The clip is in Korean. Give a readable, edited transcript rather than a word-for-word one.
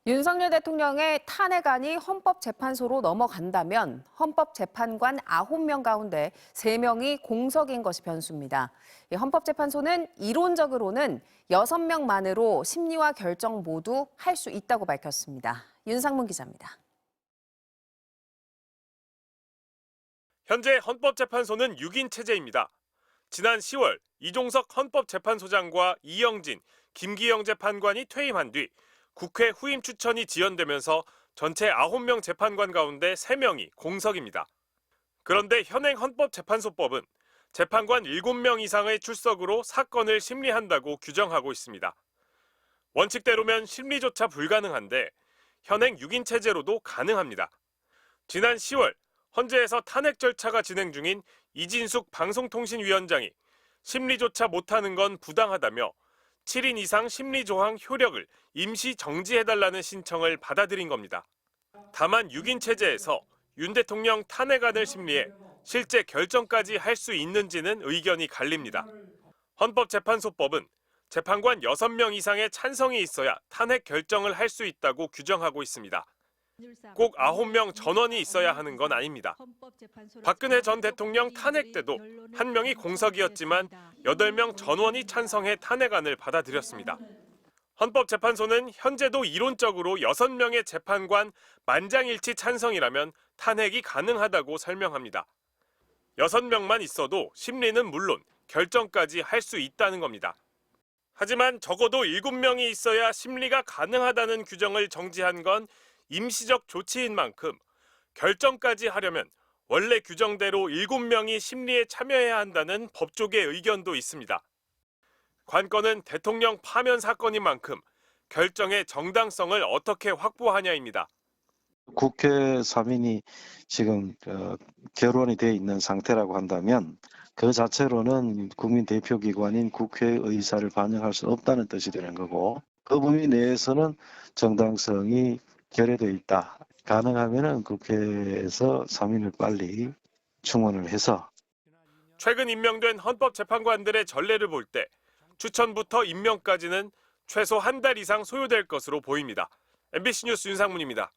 윤석열 대통령의 탄핵안이 헌법재판소로 넘어간다면 헌법재판관 9명 가운데 3명이 공석인 것이 변수입니다. 헌법재판소는 이론적으로는 6명만으로 심리와 결정 모두 할 수 있다고 밝혔습니다. 윤상문 기자입니다. 현재 헌법재판소는 6인 체제입니다. 지난 10월 이종석 헌법재판소장과 이영진, 김기영 재판관이 퇴임한 뒤 국회 후임 추천이 지연되면서 전체 9명 재판관 가운데 3명이 공석입니다. 그런데 현행 헌법재판소법은 재판관 7명 이상의 출석으로 사건을 심리한다고 규정하고 있습니다. 원칙대로면 심리조차 불가능한데 현행 6인 체제로도 가능합니다. 지난 10월 헌재에서 탄핵 절차가 진행 중인 이진숙 방송통신위원장이 심리조차 못하는 건 부당하다며 7인 이상 심리조항 효력을 임시 정지해달라는 신청을 받아들인 겁니다. 다만 6인 체제에서 윤 대통령 탄핵안을 심리해 실제 결정까지 할 수 있는지는 의견이 갈립니다. 헌법재판소법은 재판관 6명 이상의 찬성이 있어야 탄핵 결정을 할 수 있다고 규정하고 있습니다. 꼭 9명 전원이 있어야 하는 건 아닙니다. 박근혜 전 대통령 탄핵 때도 1명이 공석이었지만 8명 전원이 찬성해 탄핵안을 받아들였습니다. 헌법재판소는 현재도 이론적으로 6명의 재판관 만장일치 찬성이라면 탄핵이 가능하다고 설명합니다. 6명만 있어도 심리는 물론 결정까지 할 수 있다는 겁니다. 하지만 적어도 7명이 있어야 심리가 가능하다는 규정을 정지한 건 임시적 조치인 만큼 결정까지 하려면 원래 규정대로 7명이 심리에 참여해야 한다는 법조계 의견도 있습니다. 관건은 대통령 파면 사건인 만큼 결정의 정당성을 어떻게 확보하냐입니다. 국회 3인이 지금 결원이 되어 있는 상태라고 한다면 그 자체로는 국민 대표기관인 국회의 의사를 반영할 수 없다는 뜻이 되는 거고, 그 범위 내에서는 정당성이 결여되어 있다. 가능하면은 국회에서 3인을 빨리 충원을 해서. 최근 임명된 헌법재판관들의 전례를 볼 때 추천부터 임명까지는 최소 한 달 이상 소요될 것으로 보입니다. MBC 뉴스 윤상문입니다.